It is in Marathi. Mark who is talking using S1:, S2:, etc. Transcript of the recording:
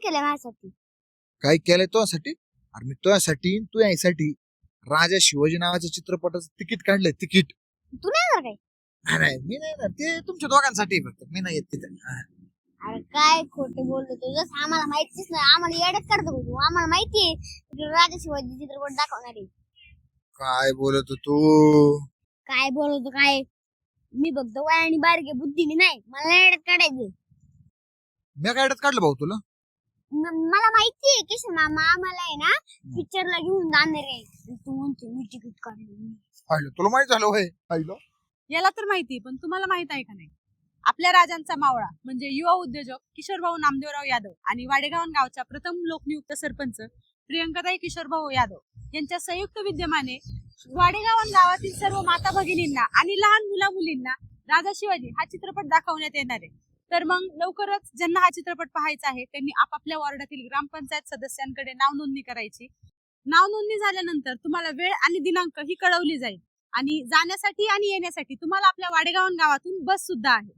S1: केलंय माझ्यासाठी?
S2: काय केलंय तुझ्यासाठी? अरे मी तुझ्यासाठी तू यायसाठी राजा शिवाजी नावाच्या चित्रपटाचं तिकीट काढलंय, तिकीट.
S1: तू नाही येणार काय?
S2: नाही मी नाही ना, ते तुमच्या दोघांसाठी फक्त, मी नाही येत तिथे.
S1: अरे काय खोटं बोलतो तू, जसं आम्हाला माहितीच नाही, आम्हाला येड्यात काढतो तू. आम्हाला माहितीये तुला राजा शिवाजी चित्रपट दाखवणार आहे.
S2: काय बोलत तू?
S1: काय बोलतो काय? मी बघतो वयाने बारीक आहे, बुद्धीने नाही. मला येड्यात काढायचं.
S2: मी काय काढलं भाऊ तुला?
S1: मला माहितीये किशन मामा आम्हाला आहे ना पिक्चरला घेऊन जाणार आहे. तू म्हणते मी तिकीट काढलं.
S2: पाहिलं तुला माहित झालं होय? पाहिलं
S3: याला तर माहिती, पण तुम्हाला माहित आहे का नाही? आपल्या राजांचा मावळा म्हणजे युवा उद्योजक किशोरभाऊ नामदेवराव यादव आणि वाडेगावन गावच्या प्रथम लोकनियुक्त सरपंच प्रियंकाताई किशोरभाऊ यादव यांच्या संयुक्त विद्यमाने वाडेगावन गावातील सर्व माता भगिनींना आणि लहान मुला मुलींना राजा शिवाजी हा चित्रपट दाखवण्यात येणार आहे. तर मग लवकरच ज्यांना हा चित्रपट पाहायचा आहे त्यांनी आपापल्या वॉर्डातील ग्रामपंचायत सदस्यांकडे नाव नोंदणी करायची. नाव नोंदणी झाल्यानंतर तुम्हाला वेळ आणि दिनांक ही कळवली जाईल आणि जाण्यासाठी आणि येण्यासाठी तुम्हाला आपल्या वाडेगावन गावातून बस सुद्धा आहे.